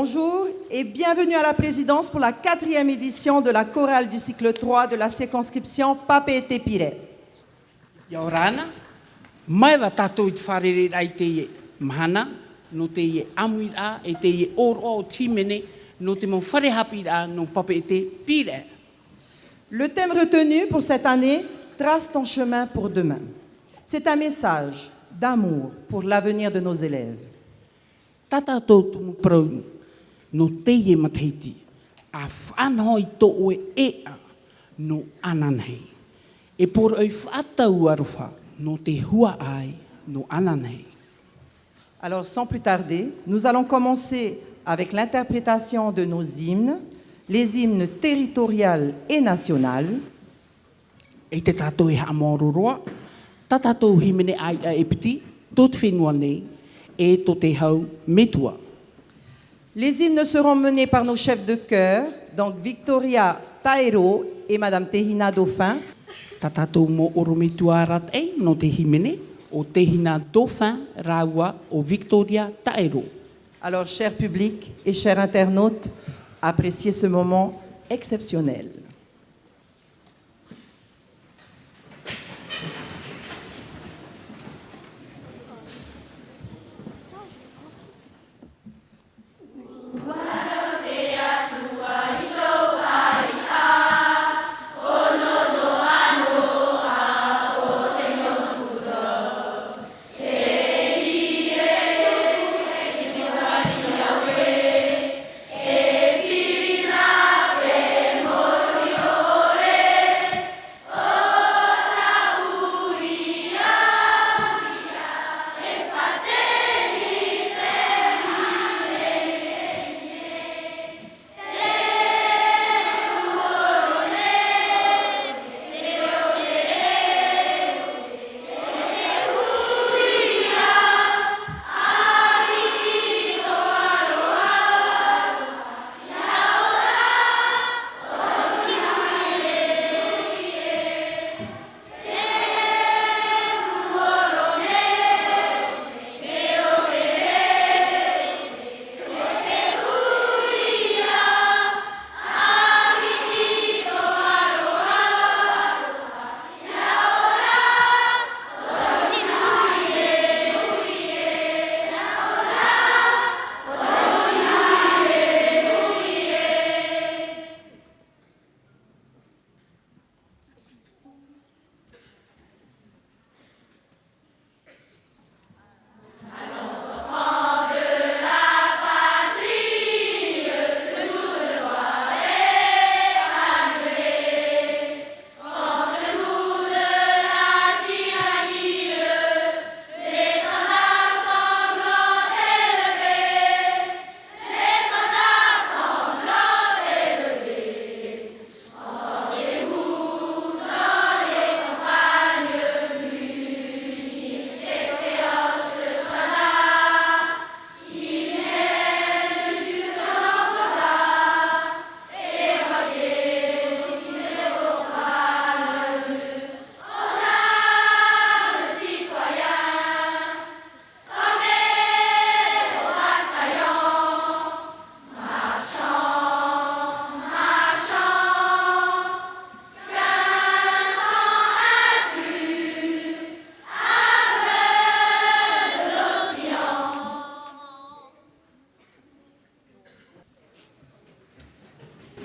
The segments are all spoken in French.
Bonjour et bienvenue à la présidence pour la 4e édition de la chorale du cycle 3 de la circonscription Papeete-Pire. Yaorana, maiwa tātou I te wharere ai te ie mahana, no te ie amuira e te ie oro o timene, no te mo wharehapira no Papeete-Pire. Le thème retenu pour cette année, trace ton chemin pour demain. C'est un message d'amour pour l'avenir de nos élèves. Tata tōtumu praunu, no te ie mateiti, a whanhoi tō oe ea no ananhei. E por oi whatau arofa, no te hua ai no ananhei. Alors, sans plus tarder, nous allons commencer avec l'interprétation de nos hymnes, les hymnes territoriales et nationales. E te tātou e haamororoa, ta tātou himene ai a epiti, tot whenua nei, e to te hau metua. Les hymnes seront menés par nos chefs de chœur, donc Victoria Taero et Madame Tehina Dauphin. Ta tātou mo oro metua rat ei no te himene, o Tehina Dauphin raua o Victoria Taero. Alors, cher public et chers internautes, appréciez ce moment exceptionnel.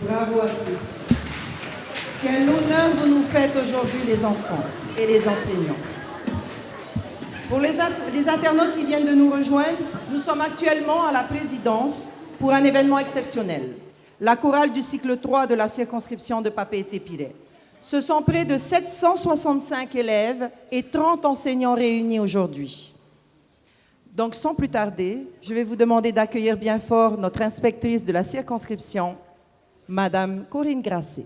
Bravo à tous. Quel honneur vous nous faites aujourd'hui les enfants et les enseignants. Pour les internautes qui viennent de nous rejoindre, nous sommes actuellement à la présidence pour un événement exceptionnel. La chorale du cycle 3 de la circonscription de Papeete-Pire. Ce sont près de 765 élèves et 30 enseignants réunis aujourd'hui. Donc sans plus tarder, je vais vous demander d'accueillir bien fort notre inspectrice de la circonscription, Madame Corinne Grasset.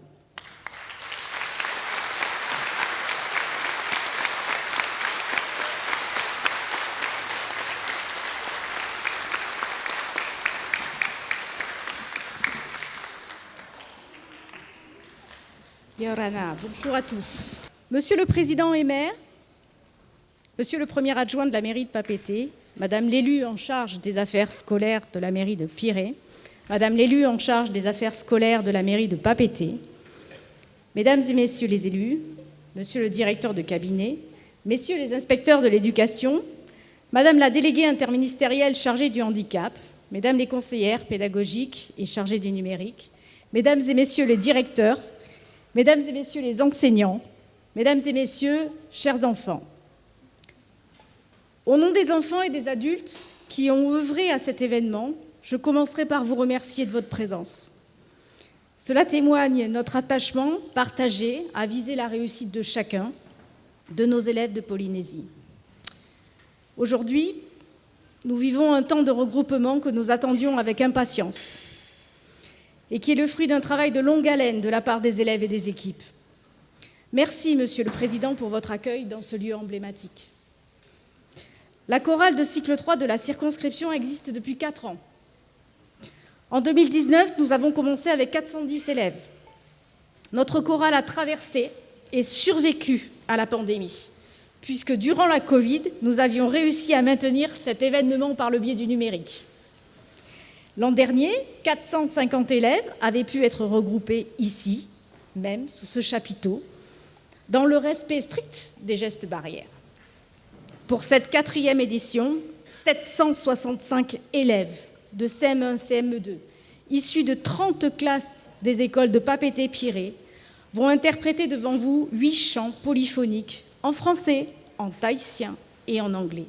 Yorana, bonjour à tous. Monsieur le Président et maire, Monsieur le Premier adjoint de la mairie de Papeete, Madame l'élue en charge des affaires scolaires de la mairie de Pire, Madame l'élue en charge des affaires scolaires de la mairie de Papeete, Mesdames et Messieurs les élus, Monsieur le directeur de cabinet, Messieurs les inspecteurs de l'éducation, Madame la déléguée interministérielle chargée du handicap, Mesdames les conseillères pédagogiques et chargées du numérique, Mesdames et Messieurs les directeurs, Mesdames et Messieurs les enseignants, Mesdames et Messieurs, chers enfants. Au nom des enfants et des adultes qui ont œuvré à cet événement, je commencerai par vous remercier de votre présence. Cela témoigne notre attachement partagé à viser la réussite de chacun de nos élèves de Polynésie. Aujourd'hui, nous vivons un temps de regroupement que nous attendions avec impatience et qui est le fruit d'un travail de longue haleine de la part des élèves et des équipes. Merci, Monsieur le Président, pour votre accueil dans ce lieu emblématique. La chorale de cycle 3 de la circonscription existe depuis 4 ans. En 2019, nous avons commencé avec 410 élèves. Notre chorale a traversé et survécu à la pandémie, puisque durant la Covid, nous avions réussi à maintenir cet événement par le biais du numérique. L'an dernier, 450 élèves avaient pu être regroupés ici, même sous ce chapiteau, dans le respect strict des gestes barrières. Pour cette 4e édition, 765 élèves de CM1, CM2, issus de 30 classes des écoles de Papeete-Pirée, vont interpréter devant vous 8 chants polyphoniques en français, en tahitien et en anglais,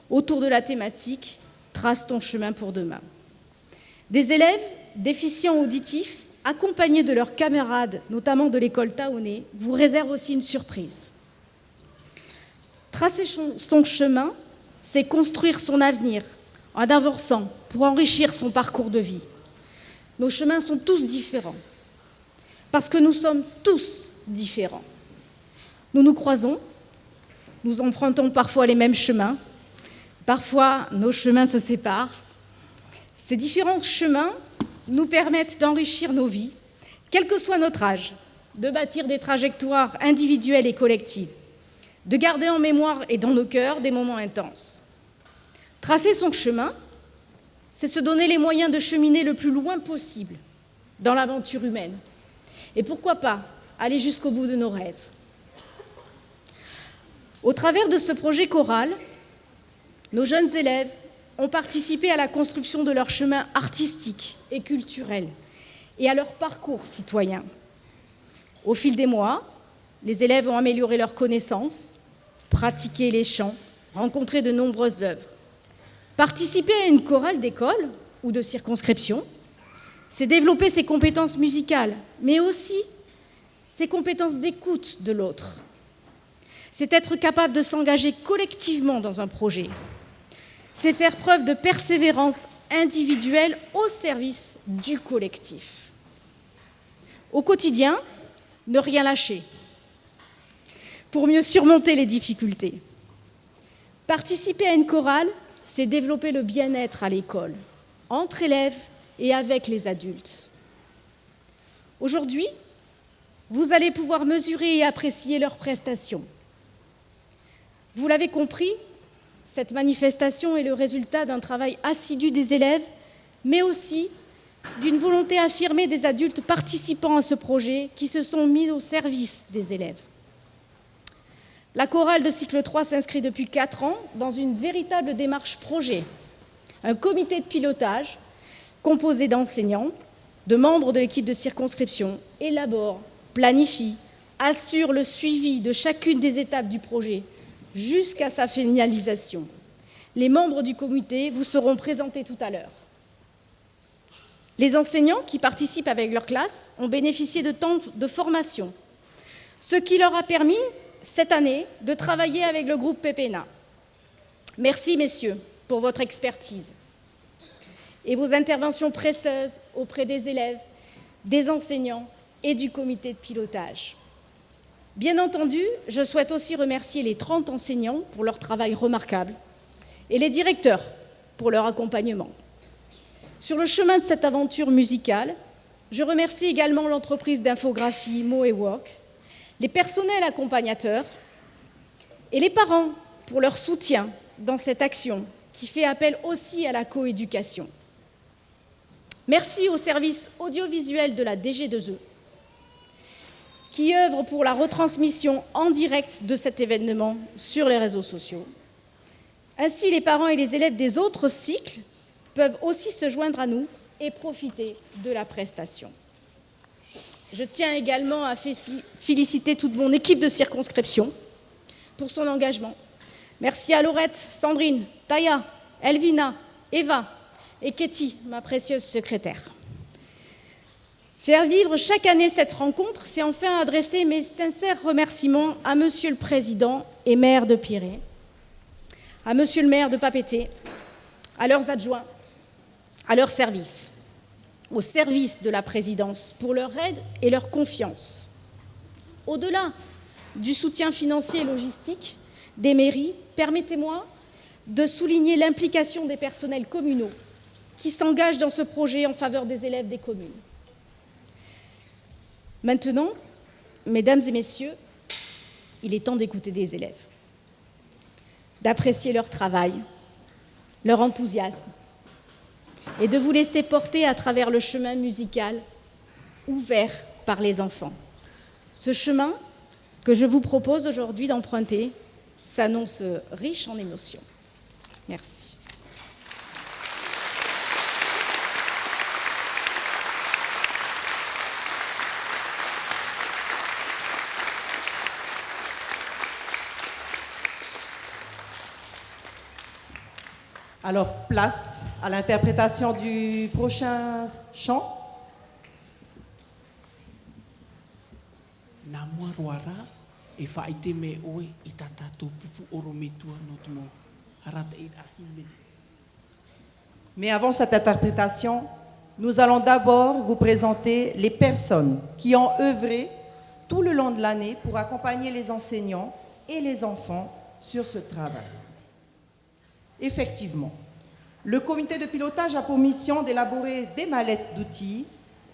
autour de la thématique « Trace ton chemin pour demain ». Des élèves déficients auditifs, accompagnés de leurs camarades, notamment de l'école Taoné, vous réservent aussi une surprise. Tracer son chemin, c'est construire son avenir en avançant pour enrichir son parcours de vie. Nos chemins sont tous différents, parce que nous sommes tous différents. Nous nous croisons, nous empruntons parfois les mêmes chemins, parfois nos chemins se séparent. Ces différents chemins nous permettent d'enrichir nos vies, quel que soit notre âge, de bâtir des trajectoires individuelles et collectives, de garder en mémoire et dans nos cœurs des moments intenses. Tracer son chemin, c'est se donner les moyens de cheminer le plus loin possible dans l'aventure humaine. Et pourquoi pas aller jusqu'au bout de nos rêves. Au travers de ce projet choral, nos jeunes élèves ont participé à la construction de leur chemin artistique et culturel et à leur parcours citoyen. Au fil des mois, les élèves ont amélioré leurs connaissances, pratiqué les chants, rencontré de nombreuses œuvres. Participer à une chorale d'école ou de circonscription, c'est développer ses compétences musicales, mais aussi ses compétences d'écoute de l'autre. C'est être capable de s'engager collectivement dans un projet. C'est faire preuve de persévérance individuelle au service du collectif. Au quotidien, ne rien lâcher pour mieux surmonter les difficultés. Participer à une chorale, c'est développer le bien-être à l'école, entre élèves et avec les adultes. Aujourd'hui, vous allez pouvoir mesurer et apprécier leurs prestations. Vous l'avez compris, cette manifestation est le résultat d'un travail assidu des élèves, mais aussi d'une volonté affirmée des adultes participant à ce projet qui se sont mis au service des élèves. La chorale de cycle 3 s'inscrit depuis 4 ans dans une véritable démarche projet. Un comité de pilotage composé d'enseignants, de membres de l'équipe de circonscription, élabore, planifie, assure le suivi de chacune des étapes du projet jusqu'à sa finalisation. Les membres du comité vous seront présentés tout à l'heure. Les enseignants qui participent avec leur classe ont bénéficié de temps de formation, ce qui leur a permis, cette année, de travailler avec le groupe PEPENA. Merci, messieurs, pour votre expertise et vos interventions précieuses auprès des élèves, des enseignants et du comité de pilotage. Bien entendu, je souhaite aussi remercier les 30 enseignants pour leur travail remarquable et les directeurs pour leur accompagnement. Sur le chemin de cette aventure musicale, je remercie également l'entreprise d'infographie Moework, les personnels accompagnateurs et les parents pour leur soutien dans cette action qui fait appel aussi à la coéducation. Merci au service audiovisuel de la DG2E qui œuvre pour la retransmission en direct de cet événement sur les réseaux sociaux. Ainsi, les parents et les élèves des autres cycles peuvent aussi se joindre à nous et profiter de la prestation. Je tiens également à féliciter toute mon équipe de circonscription pour son engagement. Merci à Laurette, Sandrine, Taya, Elvina, Eva et Katie, ma précieuse secrétaire. Faire vivre chaque année cette rencontre, c'est enfin adresser mes sincères remerciements à Monsieur le Président et maire de Pirée, à Monsieur le maire de Papeete, à leurs adjoints, à leur service, au service de la présidence, pour leur aide et leur confiance. Au-delà du soutien financier et logistique des mairies, permettez-moi de souligner l'implication des personnels communaux qui s'engagent dans ce projet en faveur des élèves des communes. Maintenant, mesdames et messieurs, il est temps d'écouter des élèves, d'apprécier leur travail, leur enthousiasme, et de vous laisser porter à travers le chemin musical ouvert par les enfants. Ce chemin que je vous propose aujourd'hui d'emprunter s'annonce riche en émotions. Merci. Alors, place à l'interprétation du prochain chant. Nā mua roara e whaite me oe i tā tātou pupu orometua no tomo harata i ahimene. Mais avant cette interprétation, nous allons d'abord vous présenter les personnes qui ont œuvré tout le long de l'année pour accompagner les enseignants et les enfants sur ce travail. Effectivement, le comité de pilotage a pour mission d'élaborer des mallettes d'outils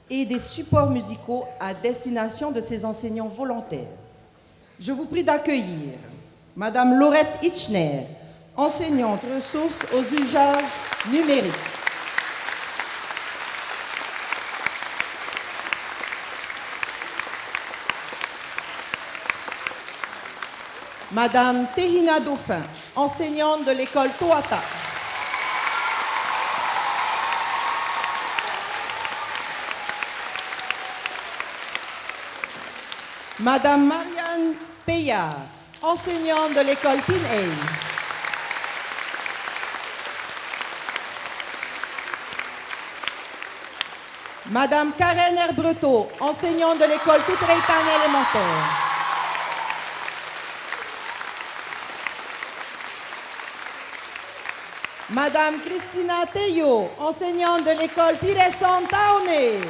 et des supports musicaux à destination de ces enseignants volontaires. Je vous prie d'accueillir Madame Laurette Hitchner, enseignante ressources aux usages numériques. Madame Tehina Dauphin, enseignante de l'école Toata. Madame Marianne Payard, enseignante de l'école Pinhey. Madame Karen Herbreteau, enseignante de l'école Toutreitane élémentaire. Madame Christina Teyo, enseignante de l'école Pires Taone.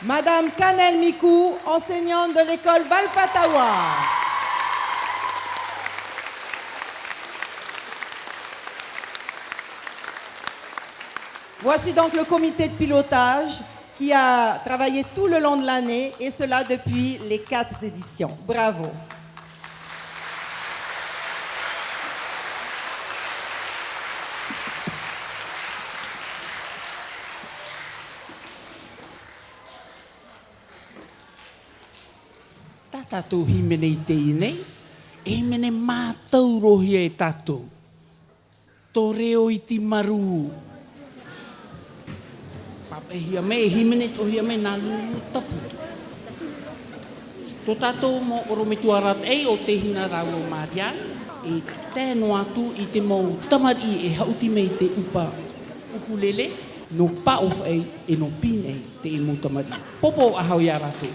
Madame Kanel Mikou, enseignante de l'école Valfatawa. Voici donc le comité de pilotage qui a travaillé tout le long de l'année et cela depuis les 4 éditions. Bravo. Tātou himene i te inei, e himene mātou rohi e tātou. Tō reo i ti maru. Papehia me, e himene tohia me nā lulu tapu. Tō tātou mo orometu arat ei o te hina rau o Marian, e tēno atu i te mau tamari e hauti me i te upa ukulele, no paof ei e no pin ei te e mau tamari. Popo ahau i aratou.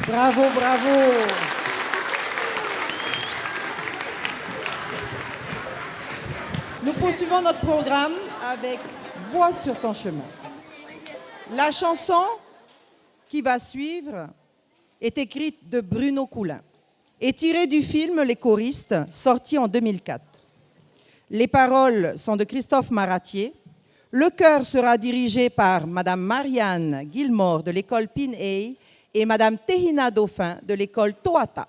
Bravo, bravo. Nous poursuivons notre programme avec Voix sur ton chemin. La chanson qui va suivre est écrite de Bruno Coulin et tirée du film Les choristes, sorti en 2004. Les paroles sont de Christophe Maratier. Le chœur sera dirigé par Madame Marianne Gilmore de l'école Pin-Hay et Madame Tehina Dauphin de l'école Toata.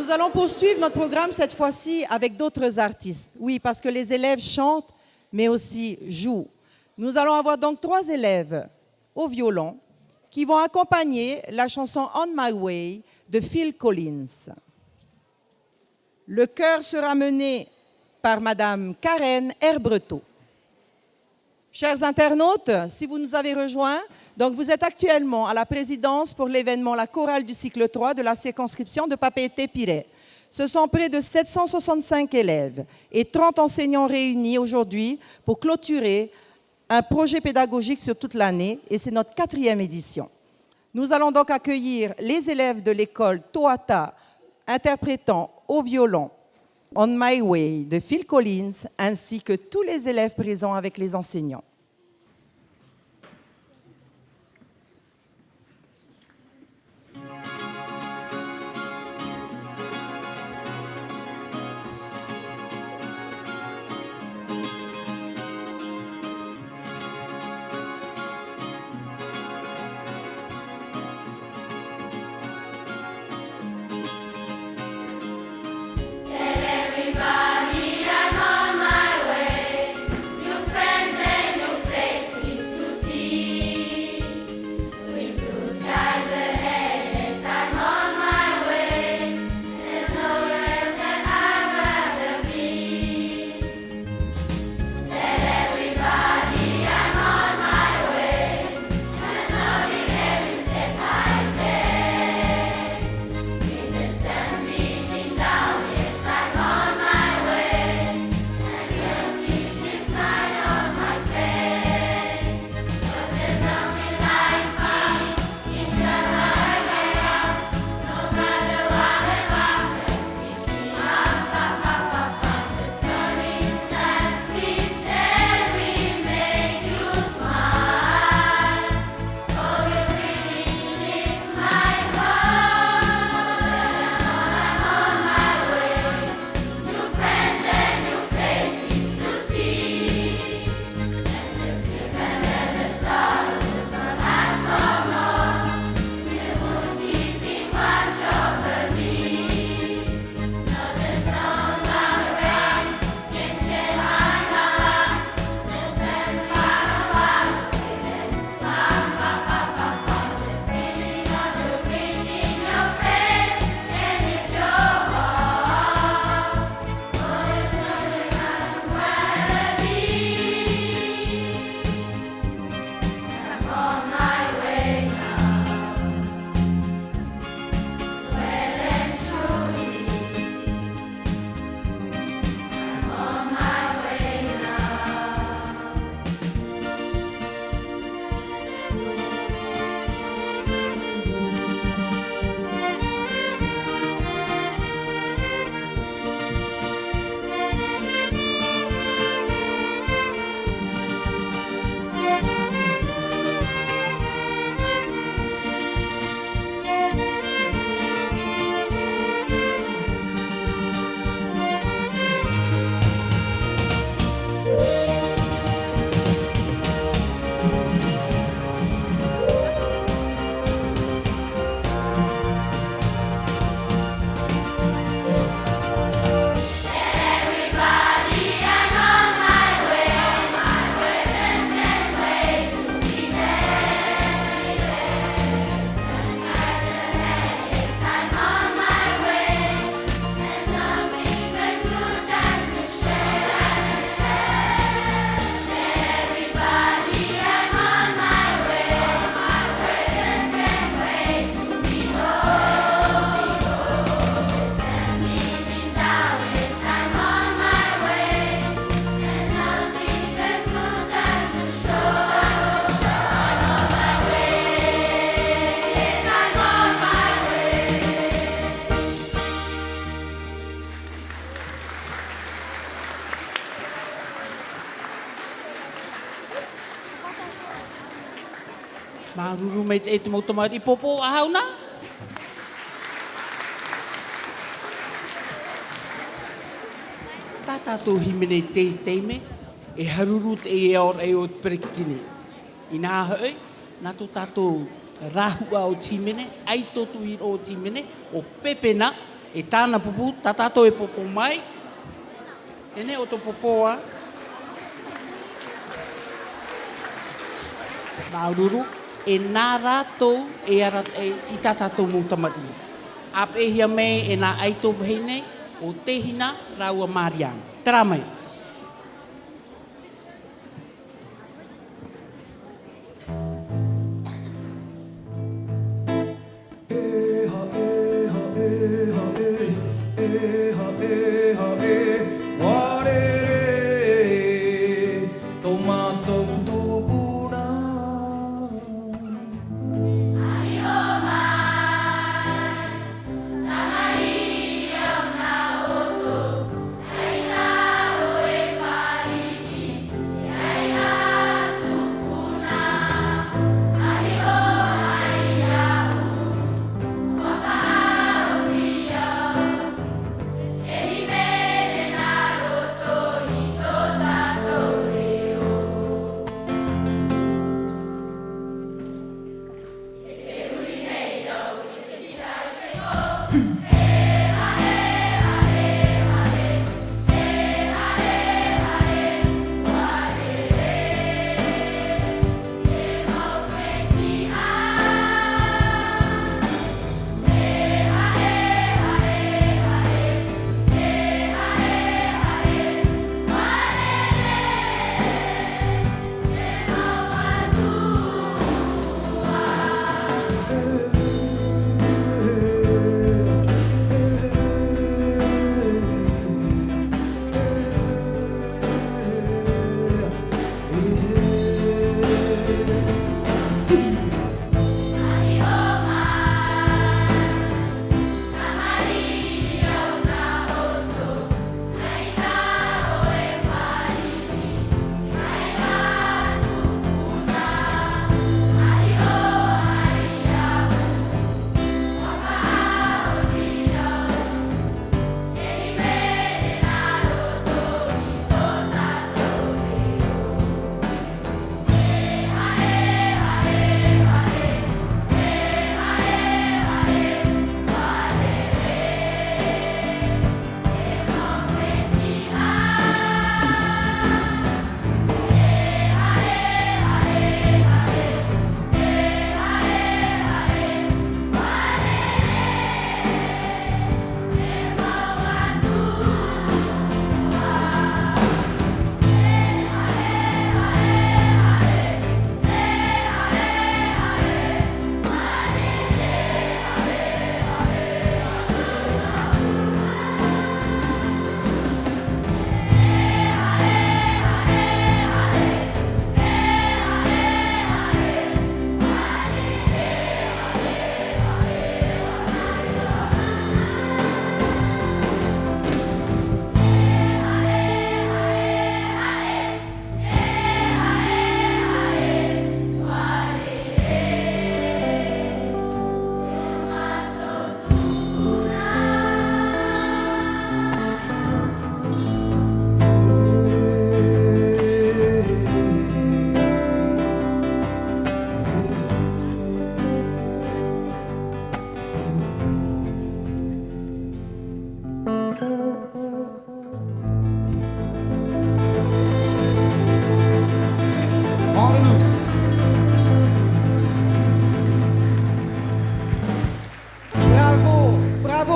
Nous allons poursuivre notre programme cette fois-ci avec d'autres artistes. Oui, parce que les élèves chantent, mais aussi jouent. Nous allons avoir donc 3 élèves au violon qui vont accompagner la chanson On My Way de Phil Collins. Le chœur sera mené par Madame Karen Herbreteau. Chers internautes, si vous nous avez rejoints, donc vous êtes actuellement à la présidence pour l'événement La Chorale du cycle 3 de la circonscription de Papeete-Pirée. Ce sont près de 765 élèves et 30 enseignants réunis aujourd'hui pour clôturer un projet pédagogique sur toute l'année et c'est notre 4e édition. Nous allons donc accueillir les élèves de l'école Toata interprétant au violon On My Way de Phil Collins ainsi que tous les élèves présents avec les enseignants. Everybody, I'm on my way. New friends and new Maruru me te mo tamari popo ahauna. Tātātou himene te me, e haruru te e aor e o te perekitini. I nā hoi, nā tō tātou rahua o tīmene, ai tōtu i o tīmene, o pepena, e tāna pupu, tā tātou e popo mai. Ene o tō popoa. Nāruru, e nā rātou e arat e i tā tātou mō tamari. Apehia me e nā aito vahine, o Tehina Raua Mariang. Tara mai.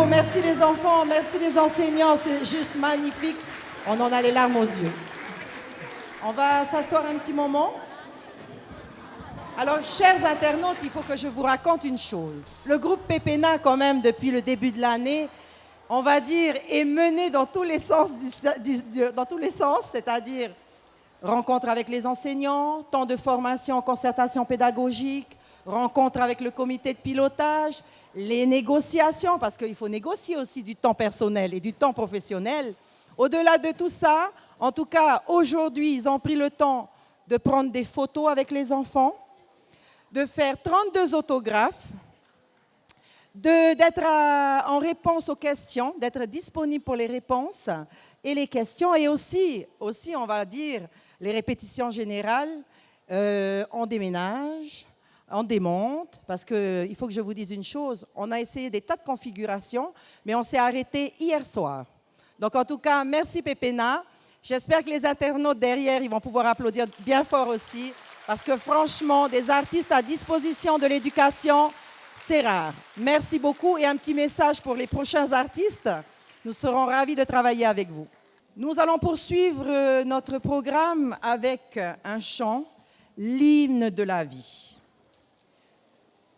Merci les enfants, merci les enseignants, c'est juste magnifique. On en a les larmes aux yeux. On va s'asseoir un petit moment. Alors, chers internautes, il faut que je vous raconte une chose. Le groupe Pépéna, quand même, depuis le début de l'année, on va dire, est mené dans tous les sens, c'est-à-dire rencontre avec les enseignants, temps de formation, concertation pédagogique, rencontre avec le comité de pilotage, les négociations, parce qu'il faut négocier aussi du temps personnel et du temps professionnel. Au-delà de tout ça, en tout cas, aujourd'hui, ils ont pris le temps de prendre des photos avec les enfants, de faire 32 autographes, d'être en réponse aux questions, d'être disponible pour les réponses et les questions, et aussi on va dire, les répétitions générales. On déménage, on démonte, parce qu'il faut que je vous dise une chose, on a essayé des tas de configurations, mais on s'est arrêté hier soir. Donc en tout cas, merci Pépéna. J'espère que les internautes derrière, ils vont pouvoir applaudir bien fort aussi, parce que franchement, des artistes à disposition de l'éducation, c'est rare. Merci beaucoup, et un petit message pour les prochains artistes. Nous serons ravis de travailler avec vous. Nous allons poursuivre notre programme avec un chant, l'hymne de la vie.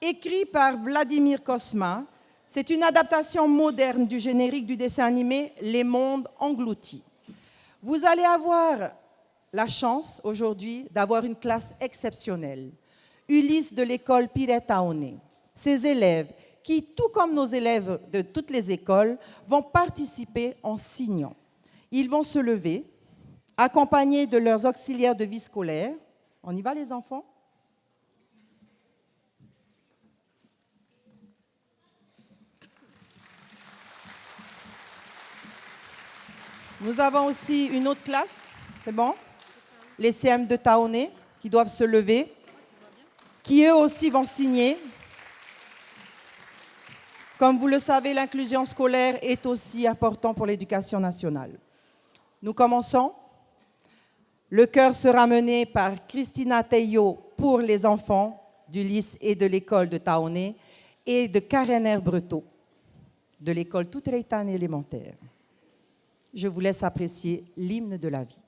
Écrit par Vladimir Cosma, c'est une adaptation moderne du générique du dessin animé Les Mondes Engloutis. Vous allez avoir la chance aujourd'hui d'avoir une classe exceptionnelle. Ulysse de l'école Piretaone. Ces élèves qui, tout comme nos élèves de toutes les écoles, vont participer en signant. Ils vont se lever, accompagnés de leurs auxiliaires de vie scolaire. On y va les enfants ? Nous avons aussi une autre classe, c'est bon ? Les CM de Taoné, qui doivent se lever, qui eux aussi vont signer. Comme vous le savez, l'inclusion scolaire est aussi importante pour l'éducation nationale. Nous commençons. Le chœur sera mené par Christina Teillo pour les enfants du lycée et de l'école de Taoné et de Karener Breteau de l'école Tutreitan élémentaire. Je vous laisse apprécier l'hymne de la vie.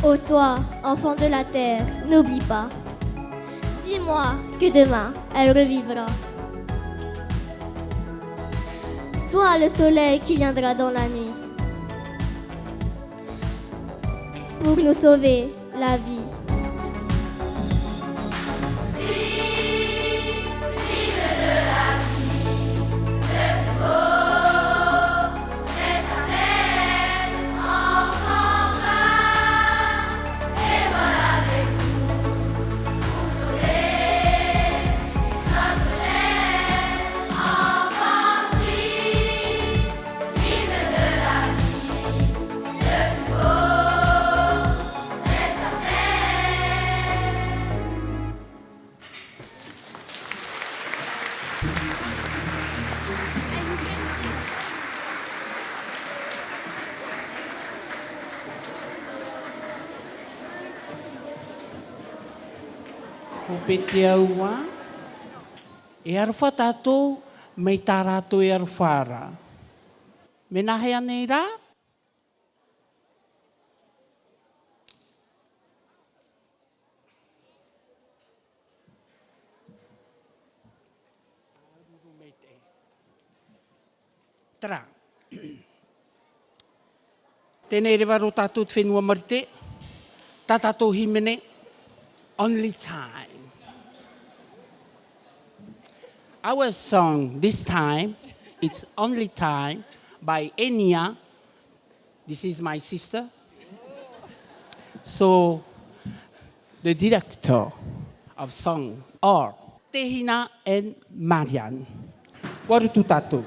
Ô toi, enfant de la terre, n'oublie pas. Dis-moi que demain, elle revivra. Sois le soleil qui viendra dans la nuit pour nous sauver la vie. Ko pete aua. E arwha tātou, mei tā rātou e arwhara. Me nahe anei rā? Tara. Tēnei rewa ro tātou te whenua marite. Tā tātou himene, Only Time. Our song this time, it's Only Time by Enya. This is my sister. So, the director of song are Tehina and Marian. Warutu tātou.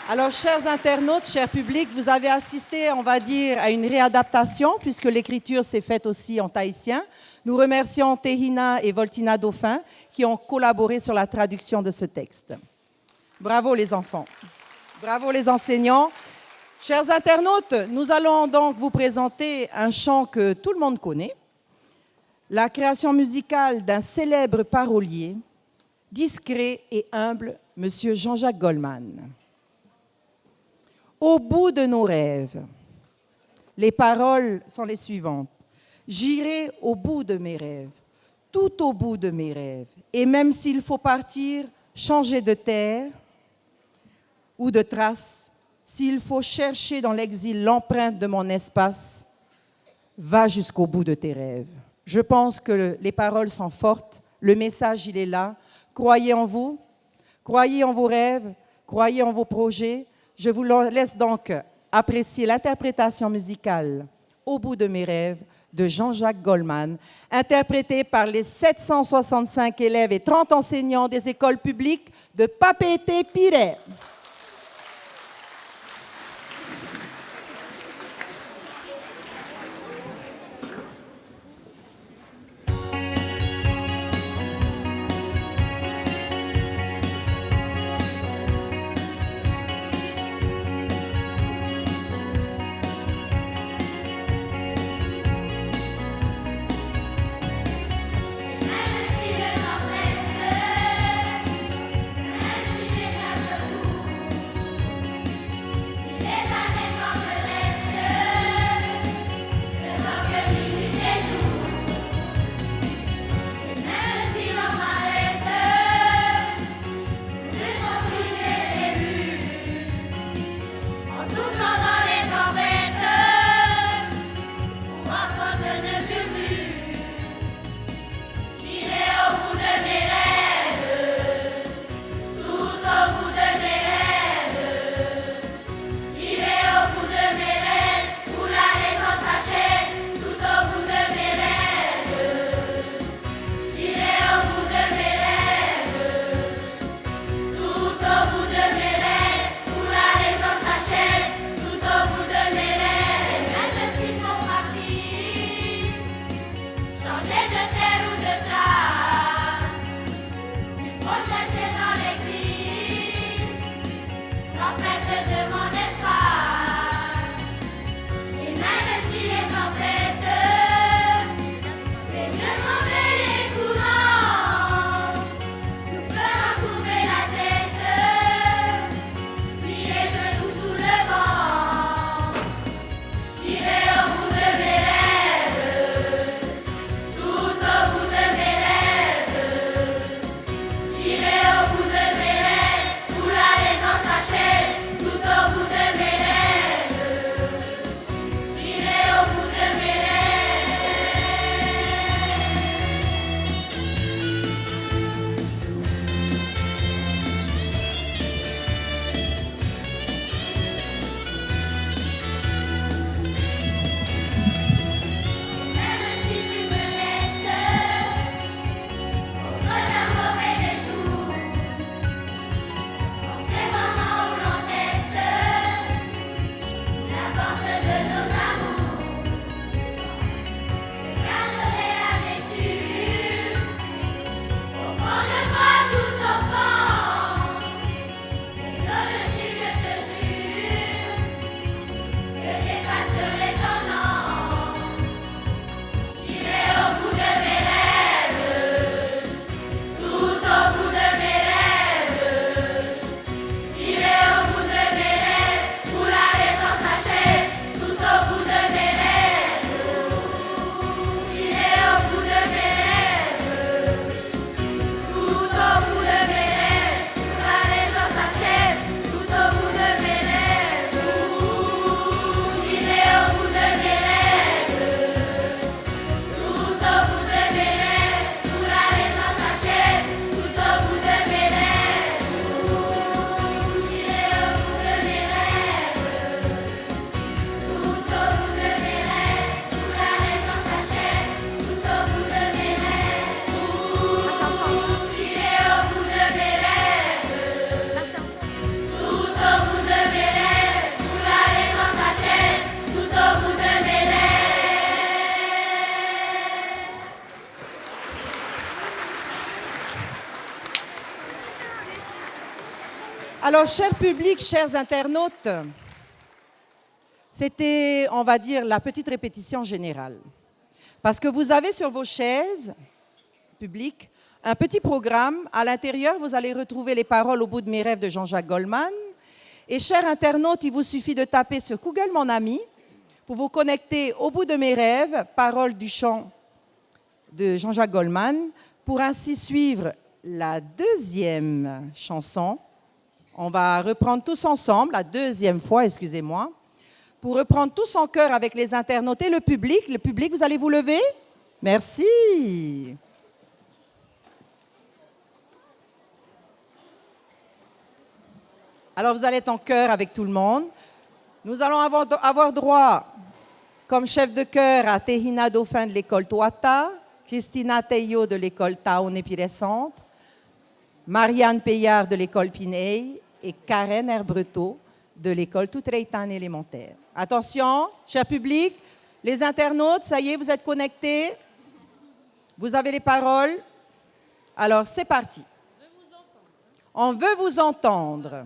Alors, chers internautes, chers publics, vous avez assisté, on va dire, à une réadaptation, puisque l'écriture s'est faite aussi en tahitien. Nous remercions Tehina et Voltina Dauphin qui ont collaboré sur la traduction de ce texte. Bravo les enfants, bravo les enseignants. Chers internautes, nous allons donc vous présenter un chant que tout le monde connaît, la création musicale d'un célèbre parolier, discret et humble, M. Jean-Jacques Goldman. Au bout de nos rêves. Les paroles sont les suivantes. J'irai au bout de mes rêves, tout au bout de mes rêves. Et même s'il faut partir, changer de terre ou de trace, s'il faut chercher dans l'exil l'empreinte de mon espace, va jusqu'au bout de tes rêves. Je pense que les paroles sont fortes, le message il est là. Croyez en vous, croyez en vos rêves, croyez en vos projets. Je vous laisse donc apprécier l'interprétation musicale Au bout de mes rêves de Jean-Jacques Goldman, interprétée par les 765 élèves et 30 enseignants des écoles publiques de Papeete-Pirée. Alors, cher public, chers internautes, c'était, on va dire, la petite répétition générale. Parce que vous avez sur vos chaises, public, un petit programme. À l'intérieur, vous allez retrouver les paroles Au bout de mes rêves de Jean-Jacques Goldman. Et chers internautes, il vous suffit de taper sur Google Mon Ami pour vous connecter au bout de mes rêves, paroles du chant de Jean-Jacques Goldman, pour ainsi suivre la deuxième chanson. On va reprendre tous ensemble, la deuxième fois, excusez-moi, pour reprendre tous en chœur avec les internautes et le public. Le public, vous allez vous lever? Merci. Alors, vous allez être en chœur avec tout le monde. Nous allons avoir droit, comme chef de chœur, à Tehina Dauphin de l'école Toata, Christina Teyo de l'école Taone Pire Centre, Marianne Payard de l'école Piney et Karen Herbreteau de l'école Toutreitan élémentaire. Attention, cher public, les internautes, ça y est, vous êtes connectés. Vous avez les paroles. Alors, c'est parti. On veut vous entendre.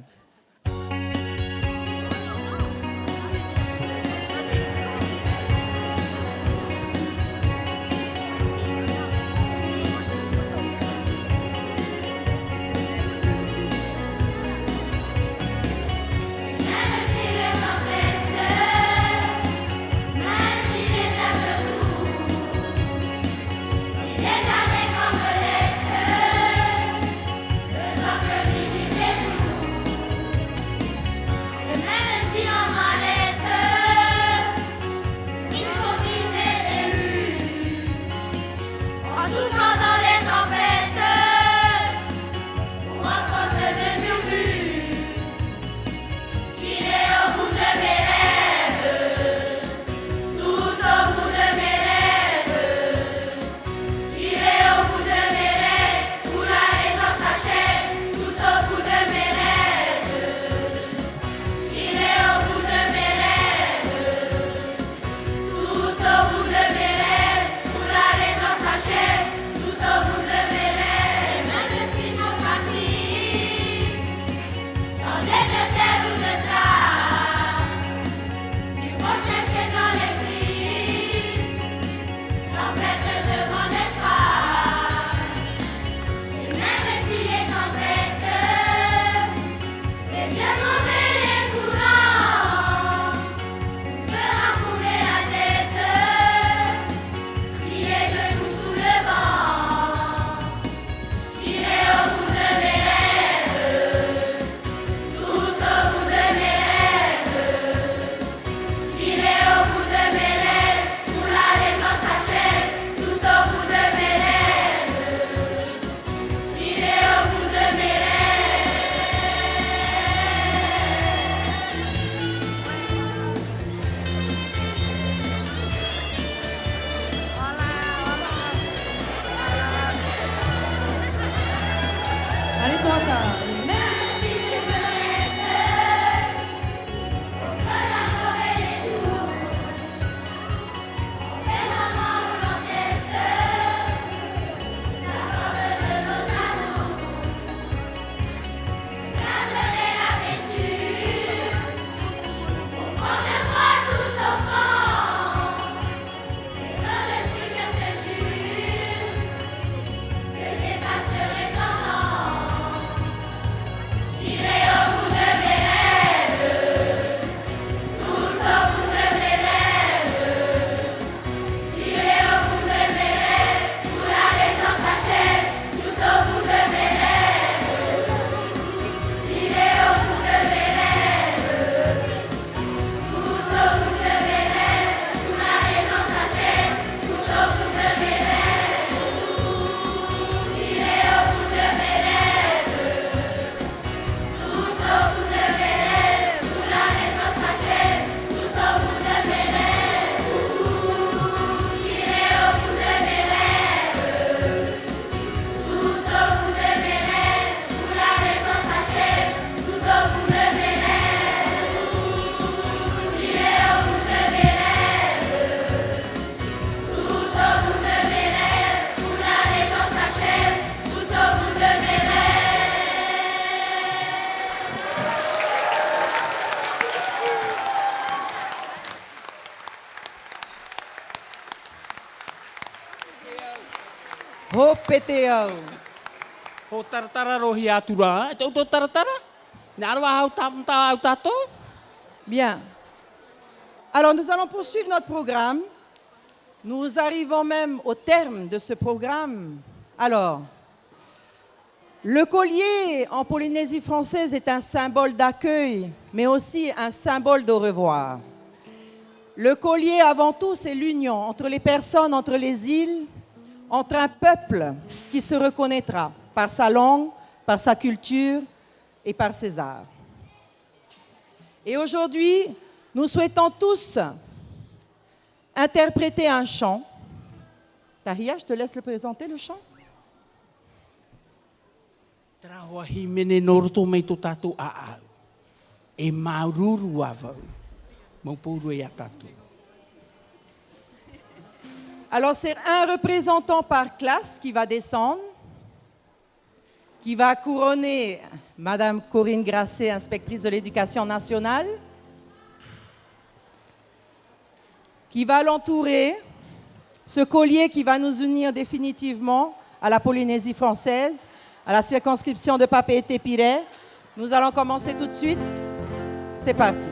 Ho PTO. Ho taratara rohi atura, tau tau taratara. Nā roa hau tāpumtau au tātou? Bien. Alors, nous allons poursuivre notre programme. Nous arrivons même au terme de ce programme. Alors, le collier en Polynésie française est un symbole d'accueil, mais aussi un symbole d'au revoir. Le collier, avant tout, c'est l'union entre les personnes, entre les îles, entre un peuple qui se reconnaîtra par sa langue, par sa culture et par ses arts. Et aujourd'hui, nous souhaitons tous interpréter un chant. Tahia, je te laisse le présenter, le chant. Trahoa hi mene noroto mei tō tātou a au. E maururu a vau. Maupuru e a tātou. Alors, c'est un représentant par classe qui va descendre, qui va couronner Madame Corinne Grasset, inspectrice de l'éducation nationale, qui va l'entourer, ce collier qui va nous unir définitivement à la Polynésie française, à la circonscription de Papeete-Piré. Nous allons commencer tout de suite. C'est parti.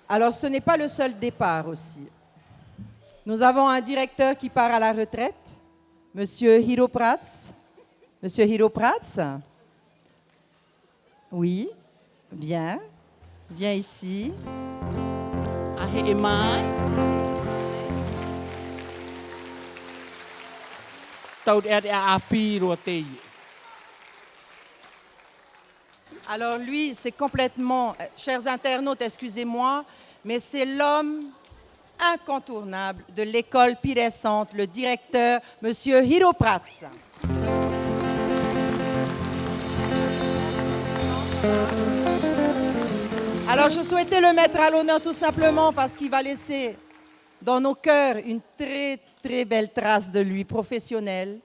Alors, ce n'est pas le seul départ aussi. Nous avons un directeur qui part à la retraite, Monsieur Hiro Prats. Monsieur Hiro Prats? Oui, viens. Viens ici. Ahe e mai. Tau te ate a api roa te ie. Alors lui, c'est complètement, chers internautes, excusez-moi, mais c'est l'homme incontournable de l'école Pirescente, le directeur, Monsieur Hiro Prats. Alors, Alors je souhaitais le mettre à l'honneur tout simplement parce qu'il va laisser dans nos cœurs une très très belle trace de lui, professionnel.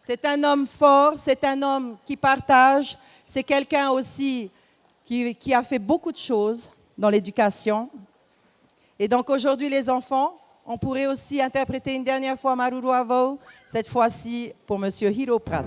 C'est un homme fort, c'est un homme qui partage, c'est quelqu'un aussi qui a fait beaucoup de choses dans l'éducation. Et donc aujourd'hui les enfants, on pourrait aussi interpréter une dernière fois Maruru Avo, cette fois-ci pour Monsieur Hiro Prats.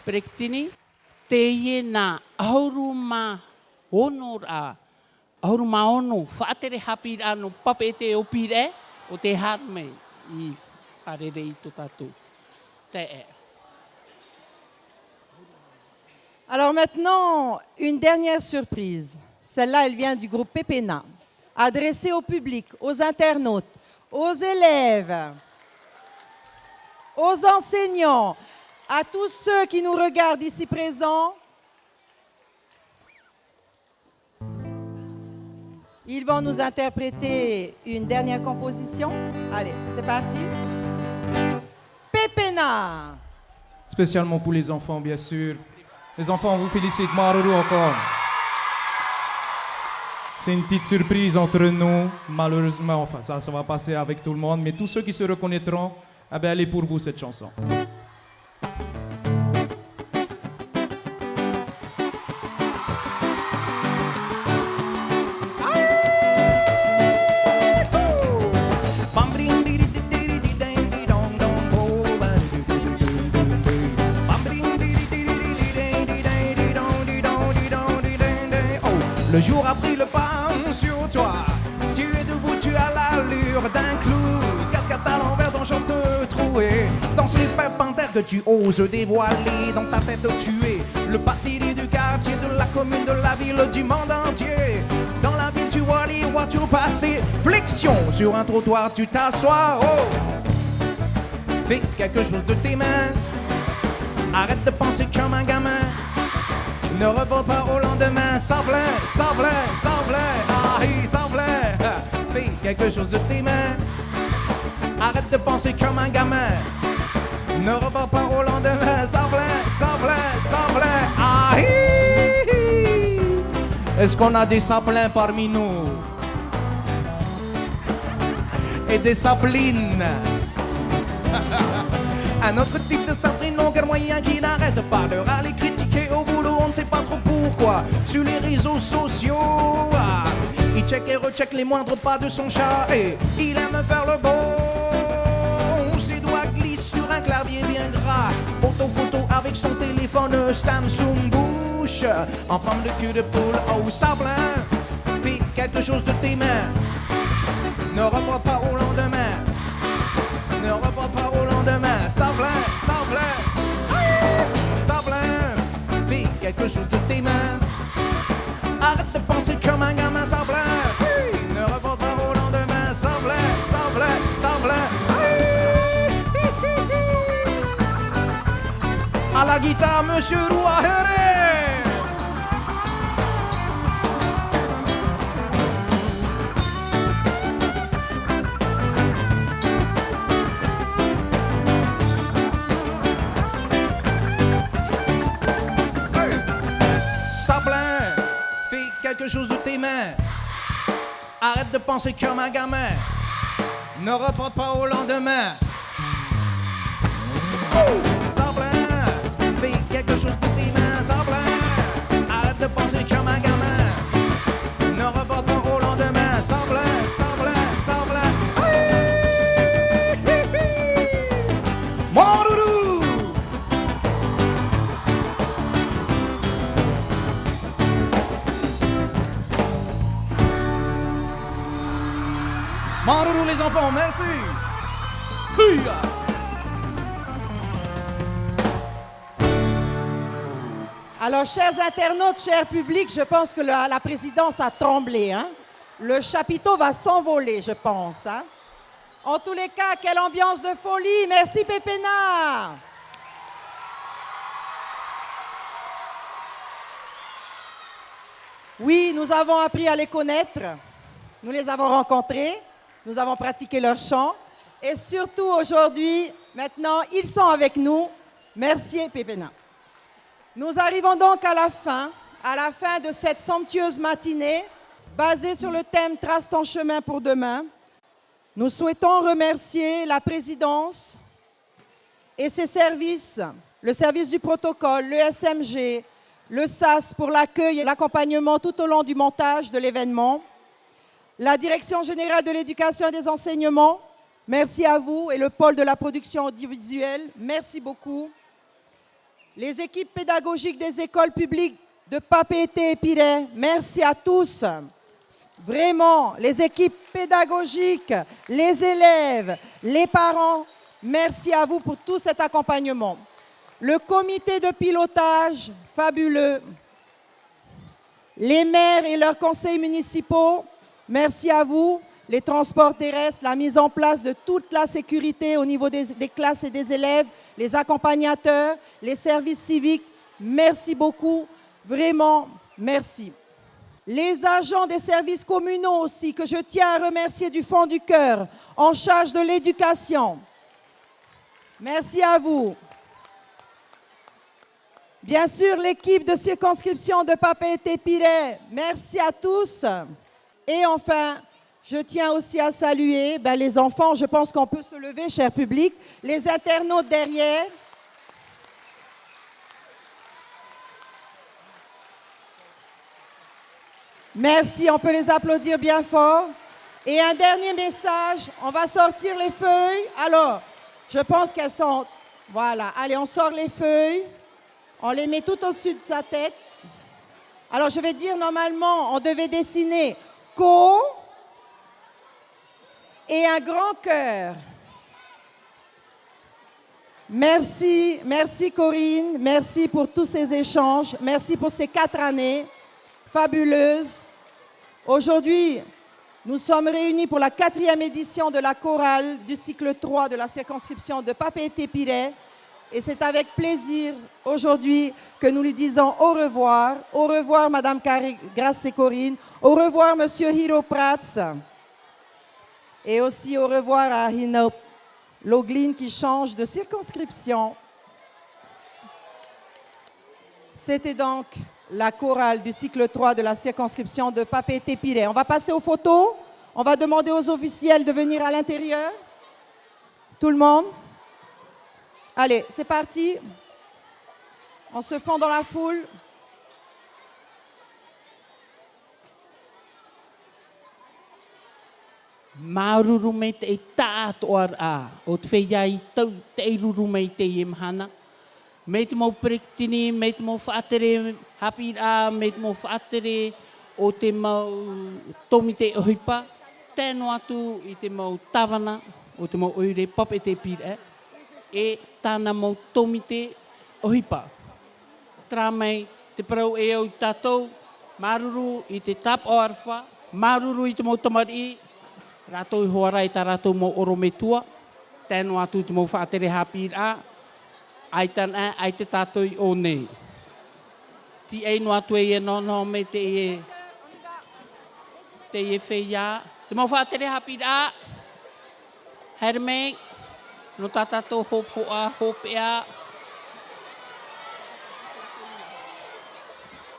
Prektini, teie na auruma honora, auruma ono, whaatere hapi ano papete o pire, o te harme I harere I to tatu. Te e. Alors maintenant, une dernière surprise. Celle-là, elle vient du groupe Pépéna, adressée au public, aux internautes, aux élèves, aux enseignants, à tous ceux qui nous regardent ici présents. Ils vont nous interpréter une dernière composition. Allez, c'est parti. Pépéna. Spécialement pour les enfants, bien sûr. Les enfants, on vous félicite. Maruru encore. C'est une petite surprise entre nous. Malheureusement, enfin, ça va passer avec tout le monde. Mais tous ceux qui se reconnaîtront, eh bien, elle est pour vous, cette chanson. Le jour a pris le pas sur toi. Tu es debout, tu as l'allure d'un clou. Casquette à l'envers, ton short troué. Dans ces panthères que tu oses dévoiler. Dans ta tête, tu es le parti du quartier, de la commune, de la ville, du monde entier. Dans la ville, tu vois les voitures passer. Flexion sur un trottoir, tu t'assois. Oh, fais quelque chose de tes mains. Arrête de penser comme un gamin. Ne reporte pas au lendemain, sans plaît, sans plaît, sans plaît, ah oui, sans plaît. Fais quelque chose de tes mains. Arrête de penser comme un gamin. Ne reporte pas au lendemain, sans plaît, sans plaît, sans plaît, ah oui. Est-ce qu'on a des sapelins parmi nous? Et des sapelines. Un autre type de sapline longueur moyen qui n'arrête pas de râler, critiquer au boulot, on ne sait pas trop pourquoi. Sur les réseaux sociaux, ils Il check et recheck les moindres pas de son chat. Et il aime faire le beau. Ses doigts glissent sur un clavier bien gras. Photo avec son téléphone Samsung bouche en forme de cul de poule. Oh Sablin, fais quelque chose de tes mains. Ne reporte pas au lendemain. Ne reporte pas au lendemain. Sablin, fais quelque chose de tes mains. Arrête de penser comme un gamin, Sablin. Ne reporte pas au lendemain. Sablin. À la guitare, Monsieur Rouahere. Sablin, fais quelque chose de tes mains. Arrête de penser comme un gamin. Ne reporte pas au lendemain. Sablin, fais quelque chose de tes mains. Sablin, arrête de penser comme un gamin. Ne reporte pas au lendemain. Sablin. Mon doudou. Mon doudou les enfants, merci. Alors, chers internautes, chers publics, je pense que la présidence a tremblé. Hein? Le chapiteau va s'envoler, je pense. Hein? En tous les cas, quelle ambiance de folie. Merci, Pépéna. Oui, nous avons appris à les connaître. Nous les avons rencontrés. Nous avons pratiqué leur chant. Et surtout, aujourd'hui, maintenant, ils sont avec nous. Merci, Pépéna. Nous arrivons donc à la fin de cette somptueuse matinée, basée sur le thème « Trace ton chemin pour demain ». Nous souhaitons remercier la présidence et ses services, le service du protocole, le SMG, le SAS pour l'accueil et l'accompagnement tout au long du montage de l'événement, la Direction générale de l'éducation et des enseignements, merci à vous, et le pôle de la production audiovisuelle, merci beaucoup. Les équipes pédagogiques des écoles publiques de Papeete et Piré, merci à tous. Vraiment, les équipes pédagogiques, les élèves, les parents, merci à vous pour tout cet accompagnement. Le comité de pilotage, fabuleux. Les maires et leurs conseils municipaux, merci à vous. Les transports terrestres, la mise en place de toute la sécurité au niveau des classes et des élèves, les accompagnateurs, les services civiques, merci beaucoup, vraiment, merci. Les agents des services communaux aussi, que je tiens à remercier du fond du cœur, en charge de l'éducation. Merci à vous. Bien sûr, l'équipe de circonscription de Papeete et Piré, merci à tous. Et enfin, je tiens aussi à saluer les enfants, je pense qu'on peut se lever, cher public, les internautes derrière. Merci, on peut les applaudir bien fort. Et un dernier message, on va sortir les feuilles. Alors, je pense qu'elles sont... Voilà, allez, on sort les feuilles, on les met tout au-dessus de sa tête. Alors, je vais dire, normalement, on devait dessiner « Co » et un grand cœur. Merci, merci Corinne, merci pour tous ces échanges, merci pour ces 4 années fabuleuses. Aujourd'hui, nous sommes réunis pour la 4e édition de la chorale du cycle 3 de la circonscription de Papeete et Piré. Et c'est avec plaisir aujourd'hui que nous lui disons au revoir. Au revoir Madame Grace et Corinne, au revoir Monsieur Hiro Prats. Et aussi au revoir à Hino Loglin qui change de circonscription. C'était donc la chorale du cycle 3 de la circonscription de Papeete et Piré. On va passer aux photos. On va demander aux officiels de venir à l'intérieur. Tout le monde. Allez, c'est parti. On se fond dans la foule. Maruru me te e tāto ar a. O te whea I tau te e ruru me te I mhana. Me te mau prektini, me te mau whaatere hapir a, me te mau whaatere o te mau tomi te ohipa. Tēno atu I te mau tawana, o te mau oire pape te pire. E tāna mau tomi te ohipa. Tra mai te parau e au tātou, maruru I te tap o arwha, maruru I te mau tamari, rātou I hoara I tā rātou mau oro me tua, tēno atu I te mau whaatere hapir a, ai tāna ai te tātou I o nei. Ti eino atu e no me te e whea, te mau whaatere hapir a, herme, no tā tātou hopoa, hopea.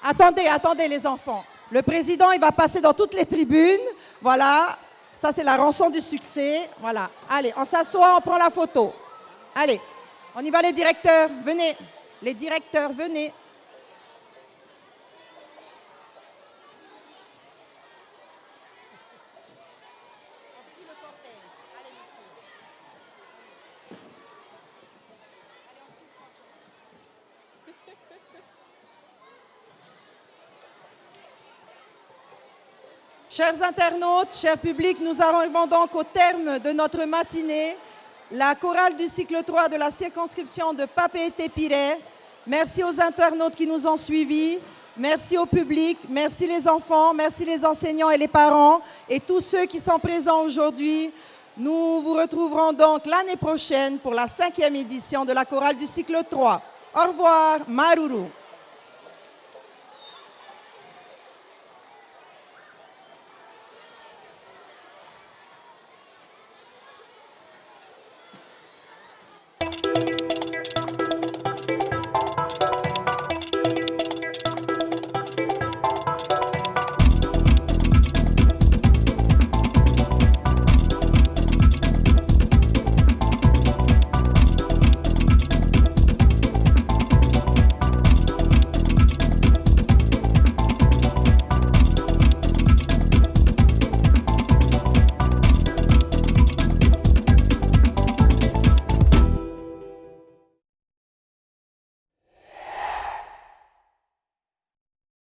Attendez les enfants. Le président, il va passer dans toutes les tribunes. Voilà, ça c'est la rançon du succès. Voilà, allez, on s'assoit, on prend la photo. Allez, on y va les directeurs, venez. Les directeurs, venez. Chers internautes, chers publics, nous arrivons donc au terme de notre matinée. La chorale du cycle 3 de la circonscription de Papeete-Piré. Merci aux internautes qui nous ont suivis. Merci au public, merci les enfants, merci les enseignants et les parents et tous ceux qui sont présents aujourd'hui. Nous vous retrouverons donc l'année prochaine pour la 5e édition de la chorale du cycle 3. Au revoir, Maruru.